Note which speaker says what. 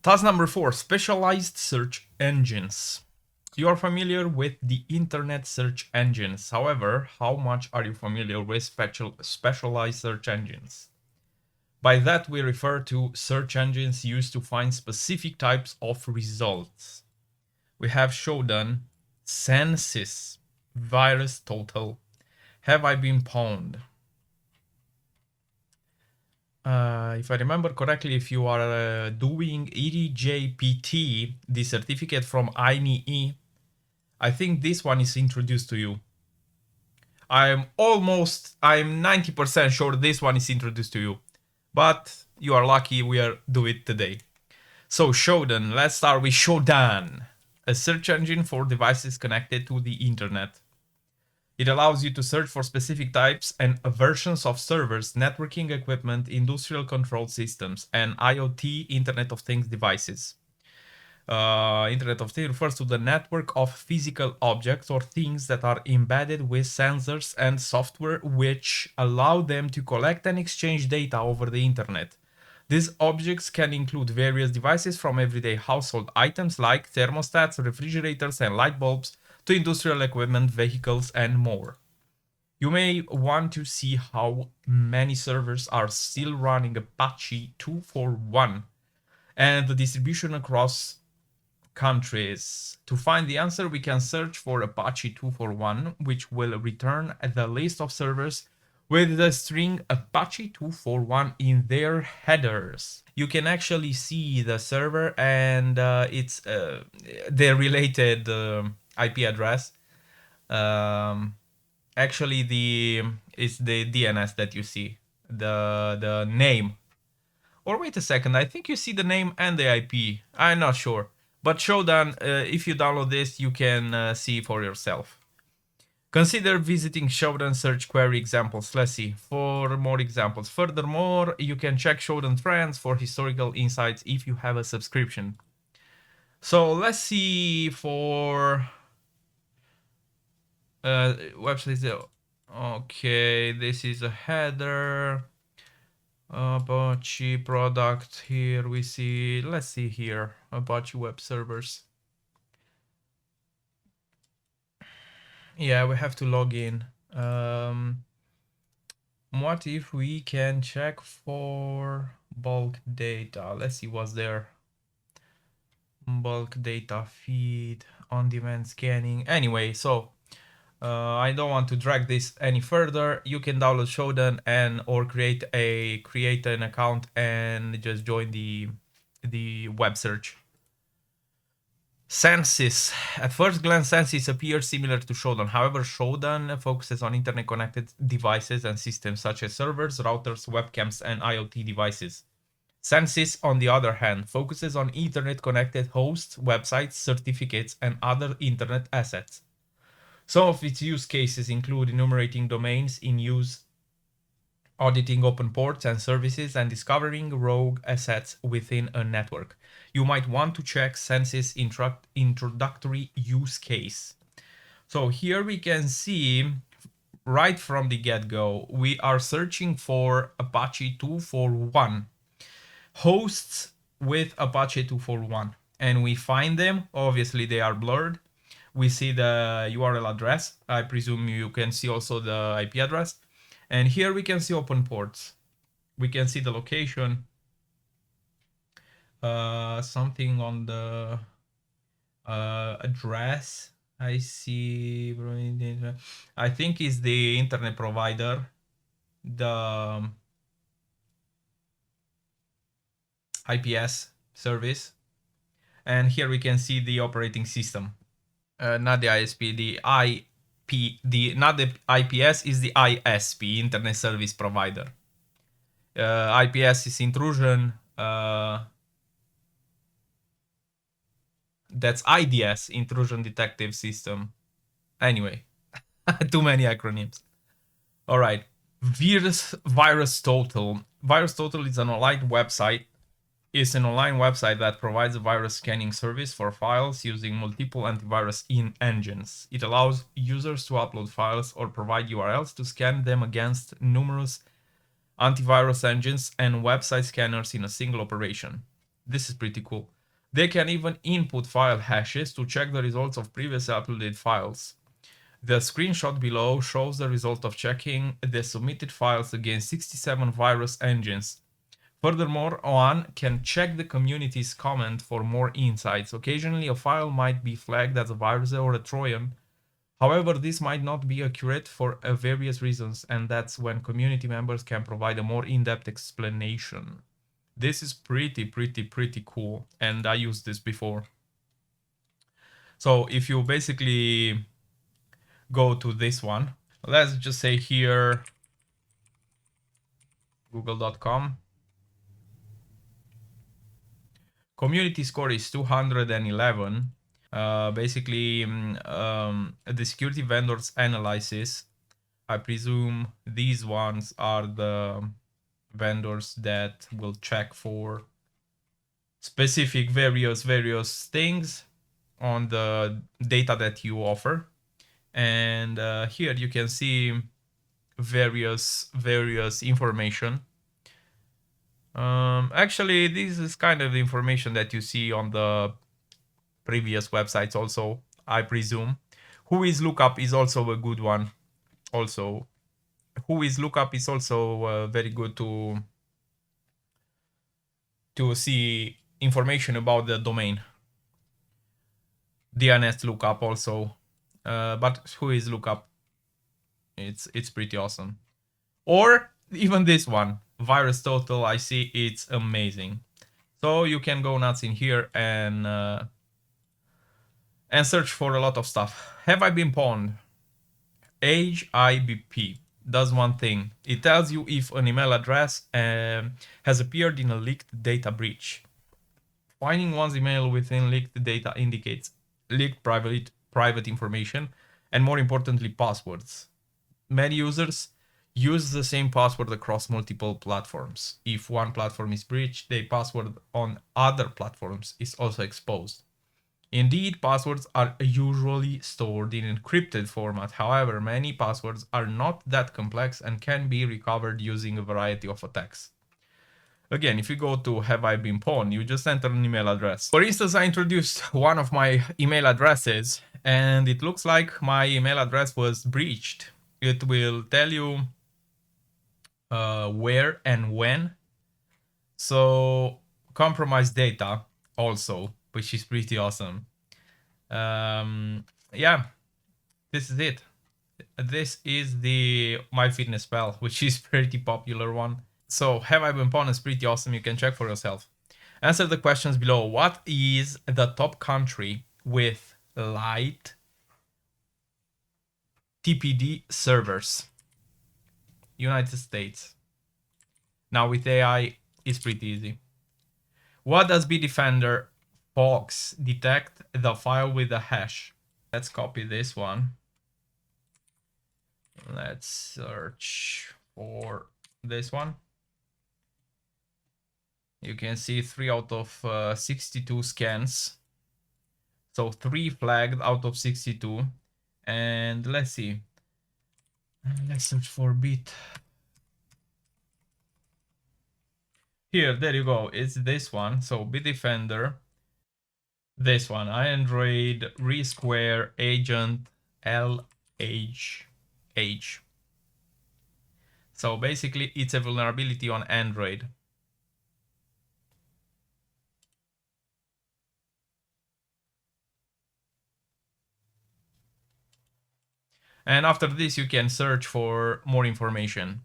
Speaker 1: Task number 4, specialized search engines. You are familiar with the internet search engines. However, how much are you familiar with specialized search engines? By that, we refer to search engines used to find specific types of results. We have Shodan, Census, Virus Total, Have I Been Pwned? If I remember correctly, if you are doing EDJPT, the certificate from INEE, I think this one is introduced to you. I'm 90% sure this one is introduced to you. But you are lucky we are do it today. So Shodan, let's start with Shodan, a search engine for devices connected to the internet. It allows you to search for specific types and versions of servers, networking equipment, industrial control systems, and IoT Internet of Things devices. Internet of Things refers to the network of physical objects or things that are embedded with sensors and software which allow them to collect and exchange data over the internet. These objects can include various devices from everyday household items like thermostats, refrigerators, and light bulbs to industrial equipment, vehicles, and more. You may want to see how many servers are still running Apache 241 and the distribution across countries. To find the answer, we can search for Apache 241, which will return the list of servers with the string Apache 241 in their headers. You can actually see the server and it's the related IP address. Actually, it's the DNS that you see, the name. Or wait a second, I think you see the name and the IP. I'm not sure. But Shodan, if you download this, you can see for yourself. Consider visiting Shodan search query examples. Let's see for more examples. Furthermore, you can check Shodan trends for historical insights if you have a subscription. So let's see for websites. Okay, this is a header. Apache product. Here we see, let's see here, Apache web servers. Yeah, we have to log in. What if we can check for bulk data? Let's see what's there. Bulk data feed, on-demand scanning. Anyway, so I don't want to drag this any further. You can download Shodan and or create an account and just join the web search. Census. At first glance, Census appears similar to Shodan. However, Shodan focuses on internet-connected devices and systems such as servers, routers, webcams, and IoT devices. Census, on the other hand, focuses on internet-connected hosts, websites, certificates, and other internet assets. Some of its use cases include enumerating domains in use, auditing open ports and services, and discovering rogue assets within a network. You might want to check Census introductory use case. So here we can see right from the get-go, we are searching for Apache 241, hosts with Apache 241, and we find them. Obviously, they are blurred. We see the URL address. I presume you can see also the IP address. And here we can see open ports. We can see the location. Something on the address. I see. I think is the internet provider. The IPS service. And here we can see the operating system. Not the ISP, the not the IPS, is the ISP, Internet Service Provider. IPS is intrusion. That's IDS, Intrusion Detective System. Anyway, too many acronyms. All right, Virus Total. Virus Total is an online website. It's an online website that provides a virus scanning service for files using multiple antivirus engines. It allows users to upload files or provide URLs to scan them against numerous antivirus engines and website scanners in a single operation. This is pretty cool. They can even input file hashes to check the results of previously uploaded files. The screenshot below shows the result of checking the submitted files against 67 virus engines. Furthermore, one can check the community's comment for more insights. Occasionally, a file might be flagged as a virus or a Trojan. However, this might not be accurate for various reasons, and that's when community members can provide a more in-depth explanation. This is pretty cool, and I used this before. So if you basically go to this one, let's just say here google.com, community score is 211. Basically, the security vendors analysis, I presume these ones are the vendors that will check for specific various things on the data that you offer. And here you can see various information. Actually, this is kind of the information that you see on the previous websites also, I presume. Whois lookup is also a good one. Also, Whois lookup is also very good to see information about the domain. DNS lookup also, but Whois lookup, it's pretty awesome. Or even this one, virus total, I see it's amazing. So you can go nuts in here and search for a lot of stuff. Have I been pawned? Age IBP does one thing. It tells you if an email address has appeared in a leaked data breach. Finding one's email within leaked data indicates leaked private information, and more importantly, passwords. Many users use the same password across multiple platforms. If one platform is breached, the password on other platforms is also exposed. Indeed, passwords are usually stored in encrypted format. However, many passwords are not that complex and can be recovered using a variety of attacks. Again, if you go to Have I Been Pawned, you just enter an email address. For instance, I introduced one of my email addresses, and it looks like my email address was breached. It will tell you where and when. So, compromised data also, which is pretty awesome. Yeah, this is it. This is the MyFitnessPal, which is pretty popular one. So Have I Been Pawned is pretty awesome. You can check for yourself. Answer the questions below. What is the top country with light TPD servers? United States. Now with AI, it's pretty easy. What does Bitdefender box detect the file with a hash? Let's copy this one. Let's search for this one. You can see 3 out of 62 scans. So 3 flagged out of 62. And let's see. Let's search for bit. Here, there you go. It's this one. So Bitdefender. This one. Android Resquare Agent LH. So basically, it's a vulnerability on Android. And after this, you can search for more information.